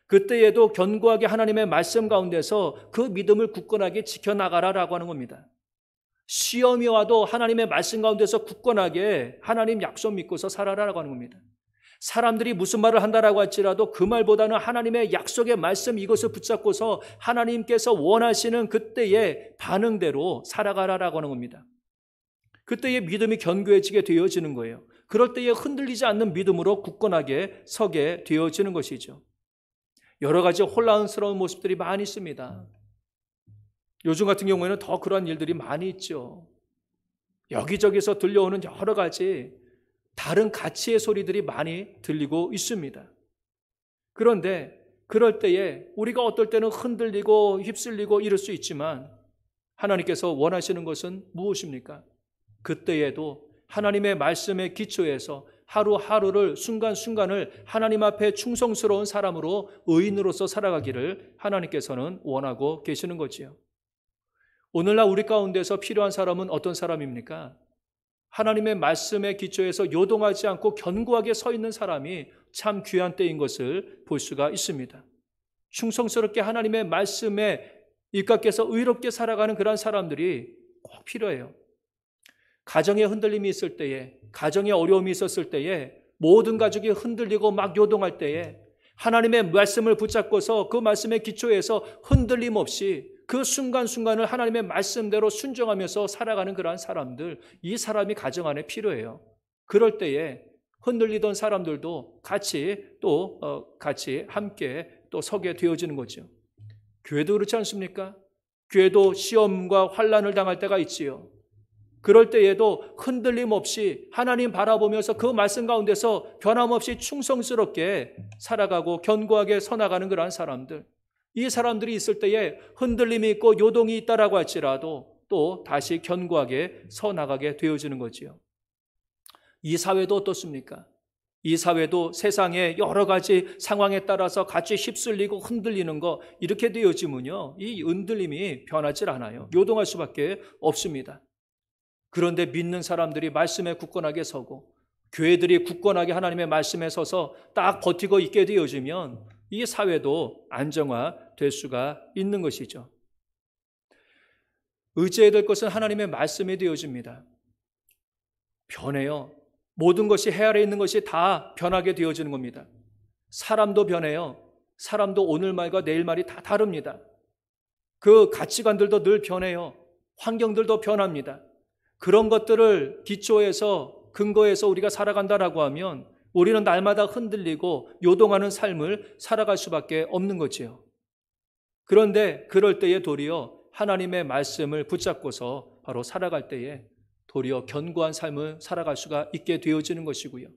그때에도 견고하게 하나님의 말씀 가운데서 그 믿음을 굳건하게 지켜나가라라고 하는 겁니다. 시험이 와도 하나님의 말씀 가운데서 굳건하게 하나님 약속 믿고서 살아라라고 하는 겁니다. 사람들이 무슨 말을 한다라고 할지라도 그 말보다는 하나님의 약속의 말씀 이것을 붙잡고서 하나님께서 원하시는 그때의 반응대로 살아가라라고 하는 겁니다. 그때의 믿음이 견고해지게 되어지는 거예요. 그럴 때에 흔들리지 않는 믿음으로 굳건하게 서게 되어지는 것이죠. 여러 가지 혼란스러운 모습들이 많이 있습니다. 요즘 같은 경우에는 더 그러한 일들이 많이 있죠. 여기저기서 들려오는 여러 가지 다른 가치의 소리들이 많이 들리고 있습니다. 그런데 그럴 때에 우리가 어떨 때는 흔들리고 휩쓸리고 이럴 수 있지만 하나님께서 원하시는 것은 무엇입니까? 그때에도 하나님의 말씀의 기초에서 하루하루를 순간순간을 하나님 앞에 충성스러운 사람으로 의인으로서 살아가기를 하나님께서는 원하고 계시는 거지요. 오늘날 우리 가운데서 필요한 사람은 어떤 사람입니까? 하나님의 말씀의 기초에서 요동하지 않고 견고하게 서 있는 사람이 참 귀한 때인 것을 볼 수가 있습니다. 충성스럽게 하나님의 말씀에 입각해서 의롭게 살아가는 그런 사람들이 꼭 필요해요. 가정에 흔들림이 있을 때에, 가정에 어려움이 있었을 때에, 모든 가족이 흔들리고 막 요동할 때에 하나님의 말씀을 붙잡고서 그 말씀의 기초에서 흔들림 없이 그 순간순간을 하나님의 말씀대로 순종하면서 살아가는 그러한 사람들, 이 사람이 가정 안에 필요해요. 그럴 때에 흔들리던 사람들도 같이 함께 또 서게 되어지는 거죠. 교회도 그렇지 않습니까? 교회도 시험과 환난을 당할 때가 있지요. 그럴 때에도 흔들림 없이 하나님 바라보면서 그 말씀 가운데서 변함없이 충성스럽게 살아가고 견고하게 서나가는 그러한 사람들, 이 사람들이 있을 때에 흔들림이 있고 요동이 있다라고 할지라도 또 다시 견고하게 서나가게 되어지는 거지요. 이 사회도 어떻습니까? 이 사회도 세상의 여러 가지 상황에 따라서 같이 휩쓸리고 흔들리는 거 이렇게 되어지면요, 이 흔들림이 변하질 않아요. 요동할 수밖에 없습니다. 그런데 믿는 사람들이 말씀에 굳건하게 서고 교회들이 굳건하게 하나님의 말씀에 서서 딱 버티고 있게 되어지면 이 사회도 안정화될 수가 있는 것이죠. 의지해야 될 것은 하나님의 말씀이 되어집니다. 변해요. 모든 것이 해 아래 있는 것이 다 변하게 되어지는 겁니다. 사람도 변해요. 사람도 오늘 말과 내일 말이 다 다릅니다. 그 가치관들도 늘 변해요. 환경들도 변합니다. 그런 것들을 기초해서 근거해서 우리가 살아간다라고 하면 우리는 날마다 흔들리고 요동하는 삶을 살아갈 수밖에 없는 거지요. 그런데 그럴 때에 도리어 하나님의 말씀을 붙잡고서 바로 살아갈 때에 도리어 견고한 삶을 살아갈 수가 있게 되어지는 것이고요.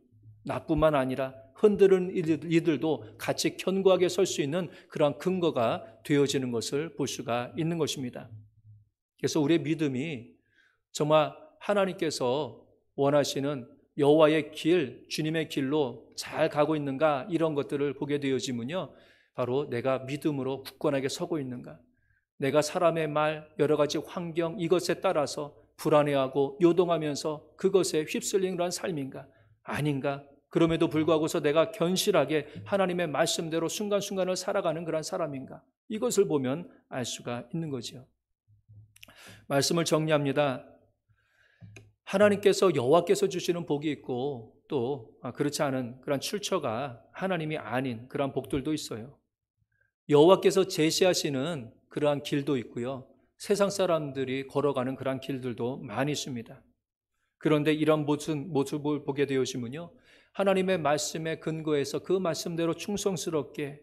나뿐만 아니라 흔드는 이들도 같이 견고하게 설 수 있는 그런 근거가 되어지는 것을 볼 수가 있는 것입니다. 그래서 우리의 믿음이 정말 하나님께서 원하시는 여호와의 길, 주님의 길로 잘 가고 있는가, 이런 것들을 보게 되어지면요, 바로 내가 믿음으로 굳건하게 서고 있는가, 내가 사람의 말, 여러 가지 환경, 이것에 따라서 불안해하고 요동하면서 그것에 휩쓸린 그런 삶인가, 아닌가, 그럼에도 불구하고서 내가 견실하게 하나님의 말씀대로 순간순간을 살아가는 그런 사람인가, 이것을 보면 알 수가 있는 거죠. 말씀을 정리합니다. 하나님께서, 여호와께서 주시는 복이 있고, 또 그렇지 않은 그런 출처가 하나님이 아닌 그런 복들도 있어요. 여호와께서 제시하시는 그러한 길도 있고요, 세상 사람들이 걸어가는 그러한 길들도 많이 있습니다. 그런데 이런 모습을 보게 되어지면요, 하나님의 말씀에 근거해서 그 말씀대로 충성스럽게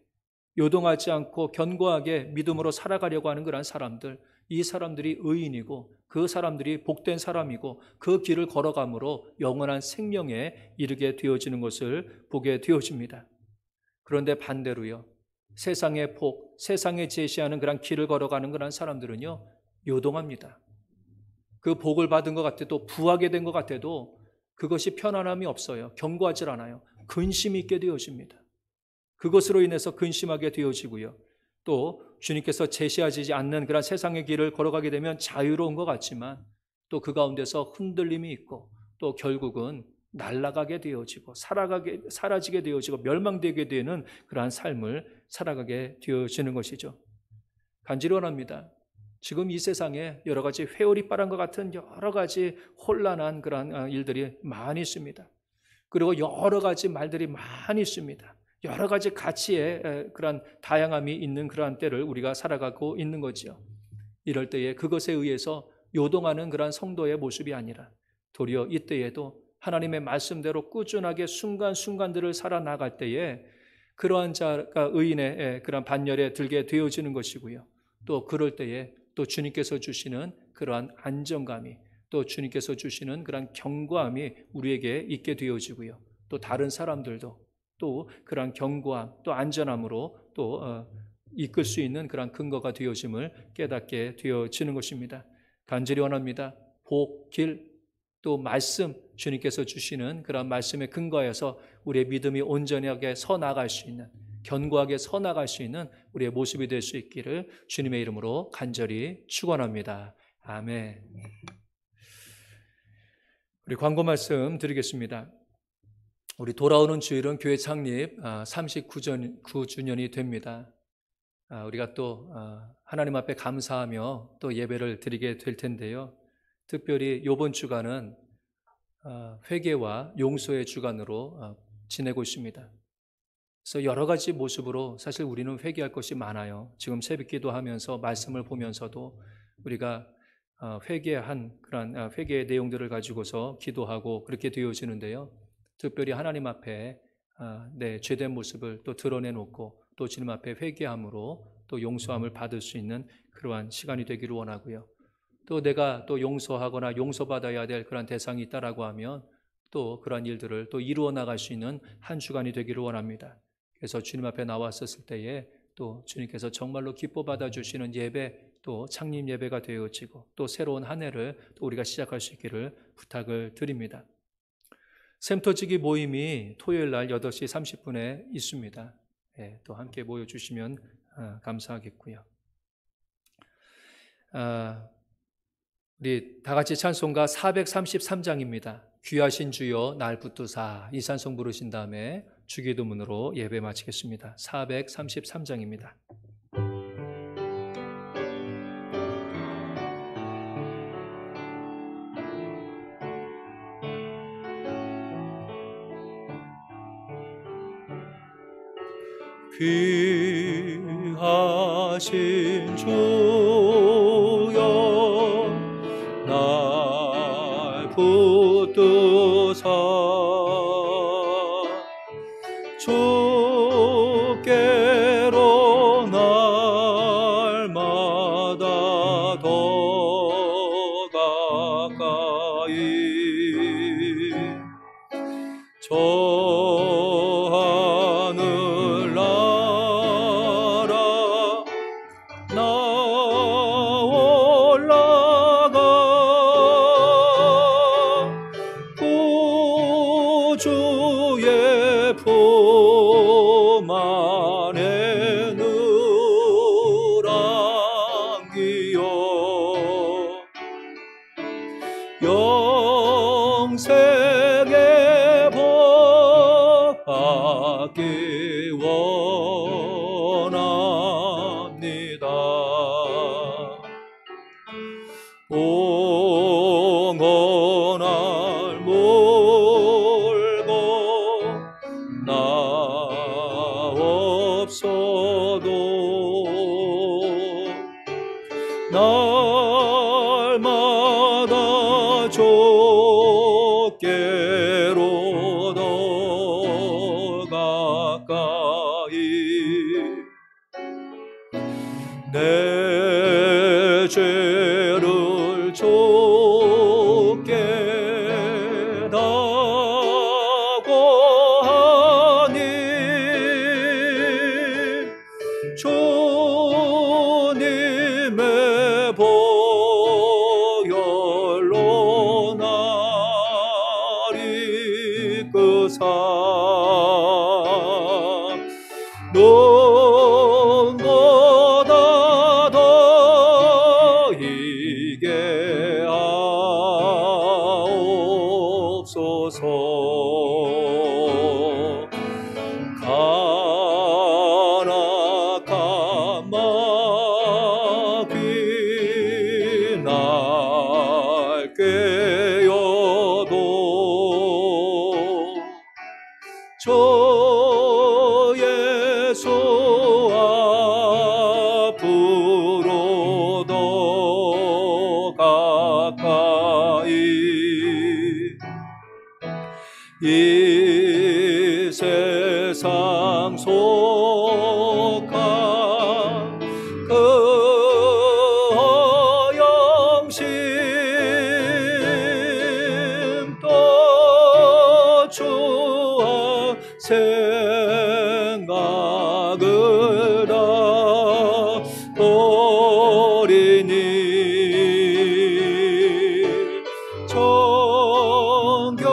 요동하지 않고 견고하게 믿음으로 살아가려고 하는 그런 사람들, 이 사람들이 의인이고 그 사람들이 복된 사람이고 그 길을 걸어감으로 영원한 생명에 이르게 되어지는 것을 보게 되어집니다. 그런데 반대로요, 세상의 복, 세상에 제시하는 그런 길을 걸어가는 그런 사람들은요, 요동합니다. 그 복을 받은 것 같아도, 부하게 된 것 같아도 그것이 편안함이 없어요. 견고하질 않아요. 근심이 있게 되어집니다. 그것으로 인해서 근심하게 되어지고요, 또 주님께서 제시하지 않는 그런 세상의 길을 걸어가게 되면 자유로운 것 같지만 또 그 가운데서 흔들림이 있고 또 결국은 날아가게 되어지고 사라지게 되어지고 멸망되게 되는 그러한 삶을 살아가게 되어지는 것이죠. 간절히 원합니다. 지금 이 세상에 여러 가지 회오리 바람 것 같은 여러 가지 혼란한 그러한 일들이 많이 있습니다. 그리고 여러 가지 말들이 많이 있습니다. 여러 가지 가치의 그런 다양함이 있는 그러한 때를 우리가 살아가고 있는 거지요. 이럴 때에 그것에 의해서 요동하는 그러한 성도의 모습이 아니라 도리어 이때에도 하나님의 말씀대로 꾸준하게 순간순간들을 살아나갈 때에 그러한 자가 의인의 그러한 반열에 들게 되어지는 것이고요, 또 그럴 때에 또 주님께서 주시는 그러한 안정감이, 또 주님께서 주시는 그러한 견고함이 우리에게 있게 되어지고요, 또 다른 사람들도 또 그러한 견고함, 또 안전함으로 또 이끌 수 있는 그러한 근거가 되어짐을 깨닫게 되어지는 것입니다. 간절히 원합니다. 복, 길, 또 말씀, 주님께서 주시는 그러한 말씀에 근거해서 우리의 믿음이 온전하게 서 나갈 수 있는, 견고하게 서 나갈 수 있는 우리의 모습이 될 수 있기를 주님의 이름으로 간절히 축원합니다. 아멘. 우리 광고 말씀 드리겠습니다. 우리 돌아오는 주일은 교회 창립 39주년이 됩니다. 우리가 또 하나님 앞에 감사하며 또 예배를 드리게 될 텐데요, 특별히 이번 주간은 회개와 용서의 주간으로 지내고 있습니다. 그래서 여러 가지 모습으로 사실 우리는 회개할 것이 많아요. 지금 새벽기도 하면서 말씀을 보면서도 우리가 회개한 그런 회개의 내용들을 가지고서 기도하고 그렇게 되어지는데요, 특별히 하나님 앞에 내 죄된 모습을 또 드러내놓고 또 주님 앞에 회개함으로 또 용서함을 받을 수 있는 그러한 시간이 되기를 원하고요, 또 내가 또 용서하거나 용서받아야 될 그런 대상이 있다라고 하면 또 그러한 일들을 또 이루어 나갈 수 있는 한 주간이 되기를 원합니다. 그래서 주님 앞에 나왔었을 때에 또 주님께서 정말로 기뻐 받아주시는 예배, 또 창립 예배가 되어지고 또 새로운 한 해를 또 우리가 시작할 수 있기를 부탁을 드립니다. 샘터지기 모임이 토요일 날 8시 30분에 있습니다. 또 함께 모여주시면 감사하겠고요. 우리 다 같이 찬송가 433장입니다. 귀하신 주여 날 붙드사, 이 찬송 부르신 다음에 주기도문으로 예배 마치겠습니다. 433장입니다. 귀하신 주여 날 붙드사 주께로 날마다 더 가까이 올라가 주의 품 안에 늘 안기어 영생의 복 받기 원합니다. 영원할 몰고 나 없어도 날마다 좁게로 더 가까이 내 죄를 좁게 다고 하니 주님의 보혈로 날 이끄사 눈보다 더 이게 하옵소서. 간악한 마귀 날 꿰어도 저 예수 앞으로 더 가까이 이 세상 속한 그 허영심 또 추한 생각을 다 버리니 정결한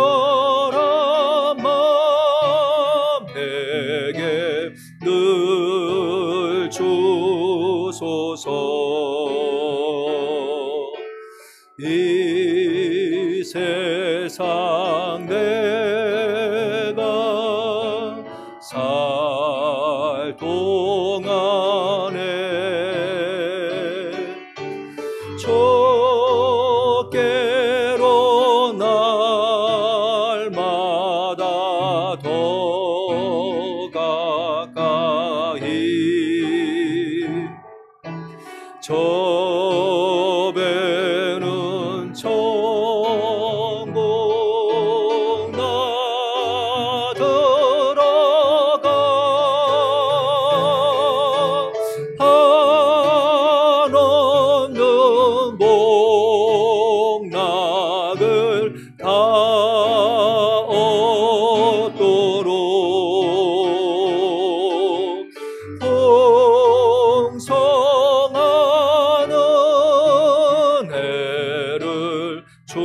마음 내게 늘 주소서. 이 세상 내가 살 동안에 좁게로 날마다 더 가까이 저 배는 천국 나 들어가 한없는 복락을 다 얻도록 풍성한 은혜를 주옵소서.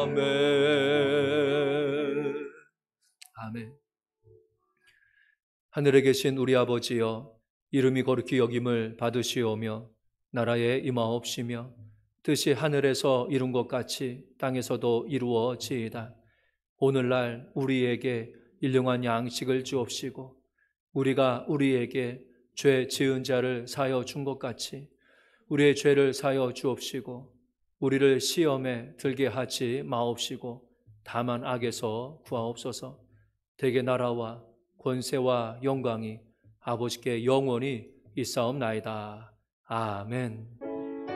아멘. 아멘. 하늘에 계신 우리 아버지여, 이름이 거룩히 여김을 받으시오며 나라에 임하옵시며 뜻이 하늘에서 이룬 것 같이 땅에서도 이루어지이다. 오늘날 우리에게 일용할 양식을 주옵시고 우리가 우리에게 죄 지은 자를 사하여 준 것 같이 우리의 죄를 사하여 주옵시고 우리를 시험에 들게 하지 마옵시고 다만 악에서 구하옵소서. 대개 나라와 권세와 영광이 아버지께 영원히 있사옵나이다. 아멘.